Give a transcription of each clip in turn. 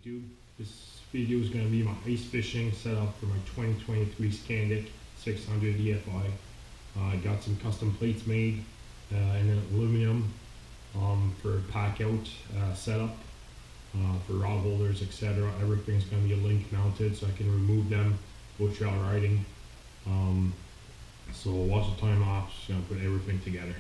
YouTube. This video is going to be my ice fishing setup for my 2023 Skandic 600 EFI. I got some custom plates made in an aluminum for Packout setup for rod holders, etc. Everything's going to be Linq mounted, so I can remove them, go trout riding. So watch the time lapse. Just going to put everything together.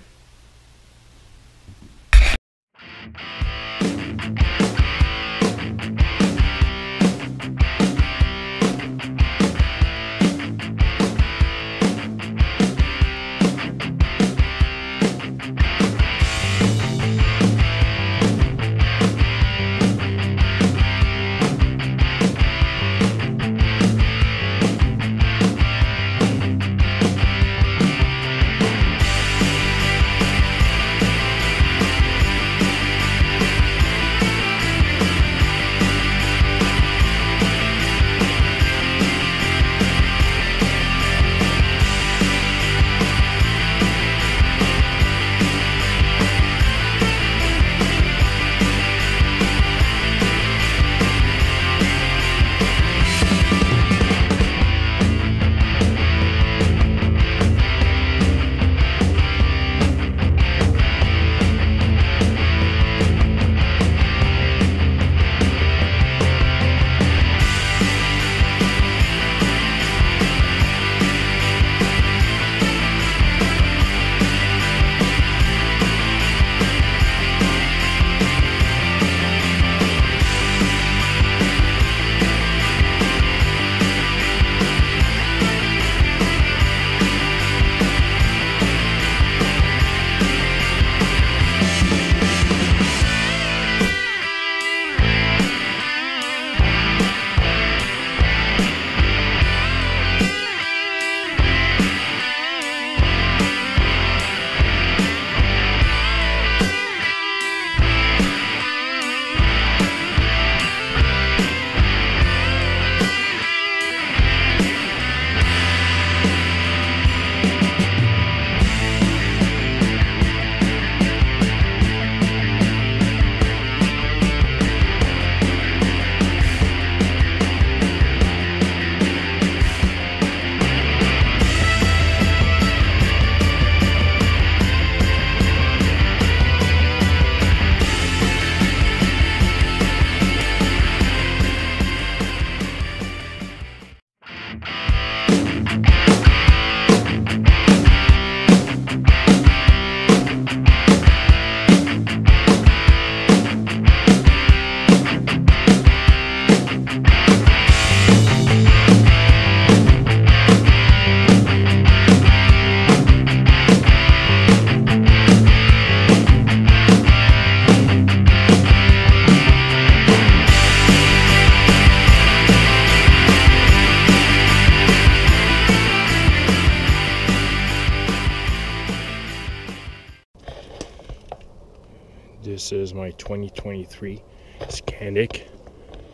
This is my 2023 Skandic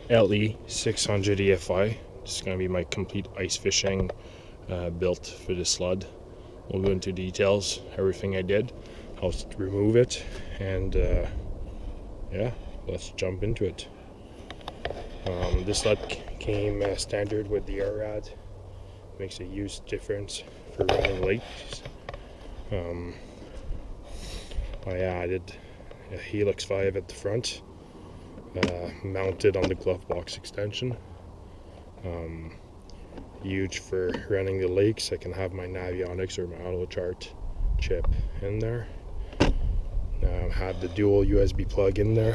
LE 600 EFI. This is going to be my complete ice fishing built for this sled. We'll go into details, everything I did, how to remove it, and yeah, let's jump into it. This sled came standard with the air rod. Makes a huge difference for running lakes. I added a Helix 5 at the front, mounted on the glove box extension. Huge for running the lakes. I can have my Navionics or my auto chart chip in there. Have the dual USB plug in there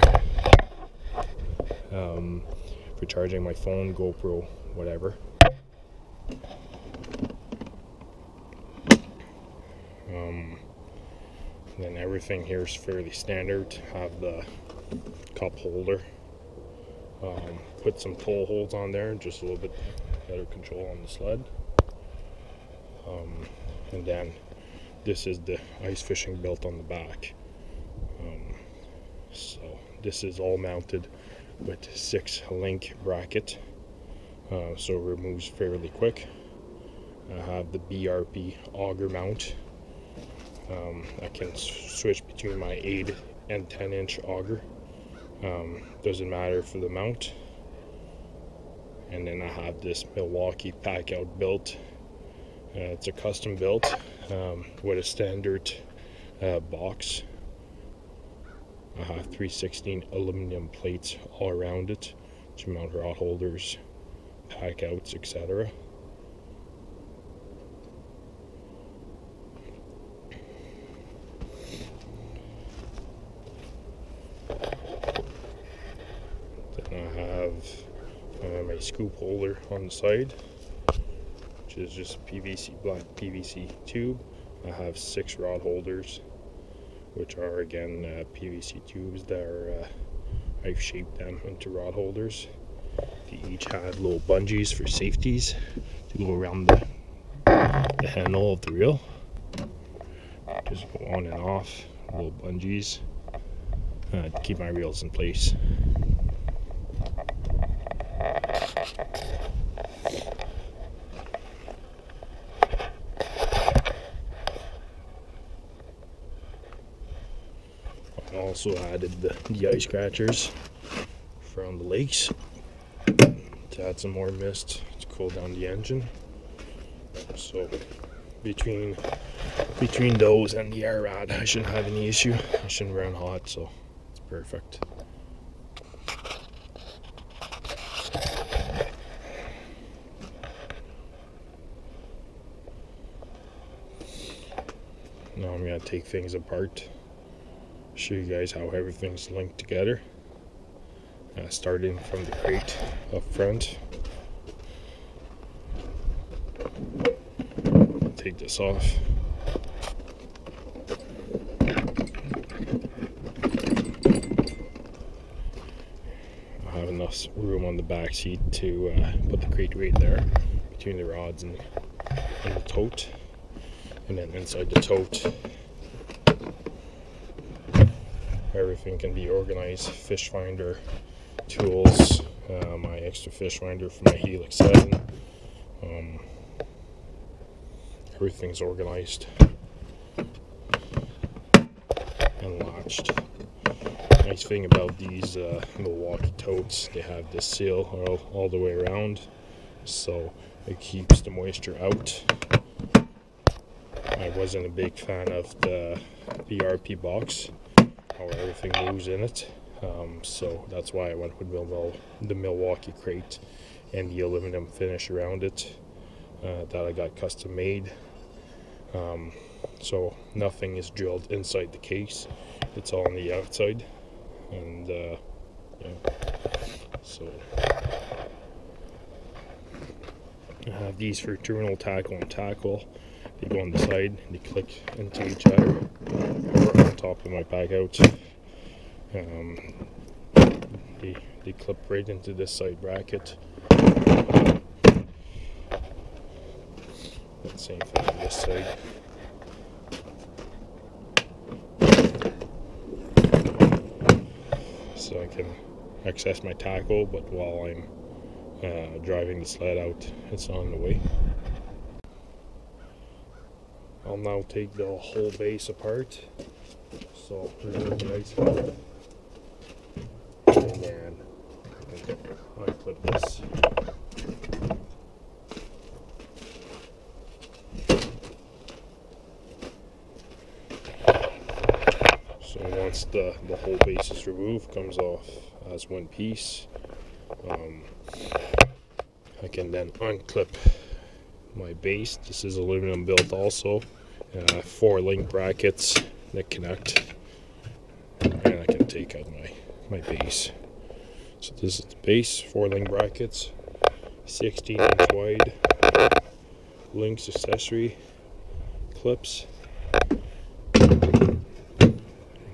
for charging my phone, GoPro, whatever. Then everything here is fairly standard. Have the cup holder. Put some toll holes on there, just a little bit better control on the sled. And then this is the ice fishing belt on the back. So this is all mounted with 6 Linq bracket, so it removes fairly quick. I have the BRP auger mount. I can switch between my 8 and 10 inch auger. Doesn't matter for the mount. And then I have this Milwaukee Packout built. It's a custom built with a standard box. I have 316 aluminum plates all around it to mount rod holders, packouts, etc. Then I have my scoop holder on the side, which is just PVC, black PVC tube. I have 6 rod holders, which are again PVC tubes that are I've shaped them into rod holders. They each have little bungees for safeties to go around the handle of the reel. Just go on and off, little bungees to keep my reels in place. I also added the ice scratchers from the lakes to add some more mist to cool down the engine. So between those and the air rod, I shouldn't have any issue. I shouldn't run hot, so it's perfect. Now I'm going to take things apart, show you guys how everything's linked together. Starting from the crate up front. Take this off. I have enough room on the back seat to put the crate right there between the rods and the tote. And then inside the tote, everything can be organized. Fish finder, tools, my extra fish finder for my Helix 7. Everything's organized and latched. Nice thing about these Milwaukee totes, they have this seal all the way around, so it keeps the moisture out. I wasn't a big fan of the RP box, how everything moves in it, so that's why I went with the Milwaukee crate and the aluminum finish around it that I got custom made. So nothing is drilled inside the case, it's all on the outside. And yeah, so I have these for terminal tackle and tackle. They go on the side, they click into each other or on top of my pack out. They clip right into this side bracket. Same thing on this side. So I can access my tackle, but while I'm driving the sled out, it's on the way. I'll now take the whole base apart. So remove the ice helmet, and then I clip this. So once the whole base is removed, comes off as one piece, I can then unclip my base. This is aluminum built also, 4 Linq brackets that connect, and I can take out my base. So this is the base, 4 Linq brackets, 16-inch wide, Linq accessory clips,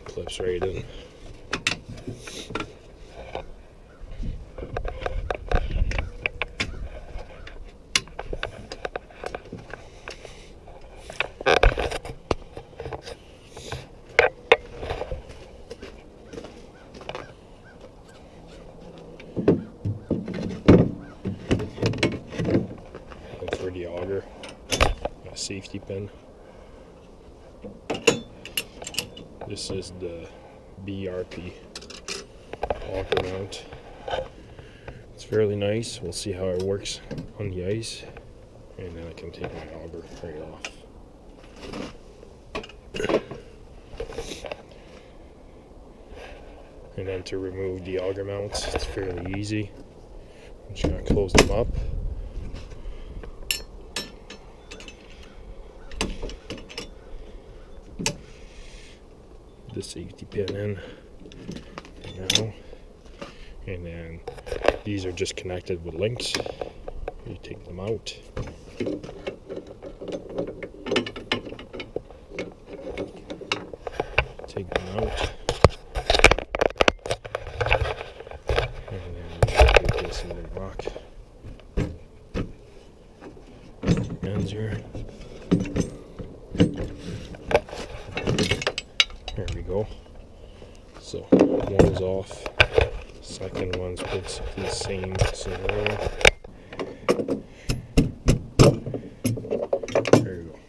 clips right in. And for the auger, a safety pin. This is the BRP auger mount. It's fairly nice. We'll see how it works on the ice, and then I can take my auger right off. And then to remove the auger mounts, it's fairly easy. I'm just going to close them up. The safety pin in now, and then these are just connected with links. You take them out. Take them out. And then you put this in the rock. Ends here. There we go. So one is off. Second one's basically the same scenario. There you go.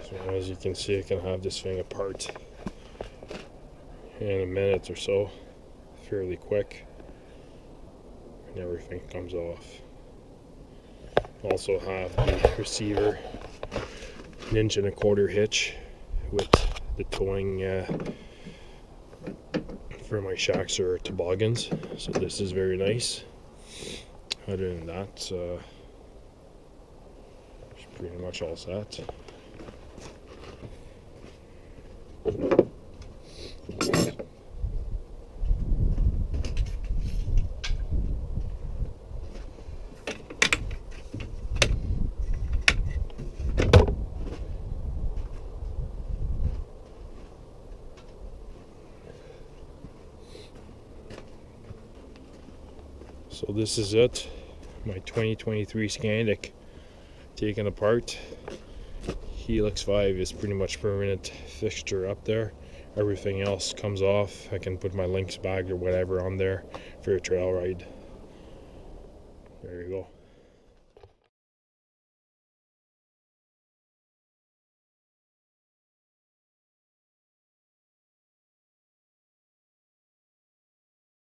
So as you can see, I can have this thing apart in a minute or so, fairly quick, and everything comes off. Also have the receiver 1.25 inch hitch with the towing for my shacks or toboggans, so this is very nice. Other than that, it's pretty much all set. So this is it, my 2023 Skandic taken apart. Helix 5 is pretty much permanent fixture up there. Everything else comes off. I can put my Linq bag or whatever on there for a trail ride. There you go.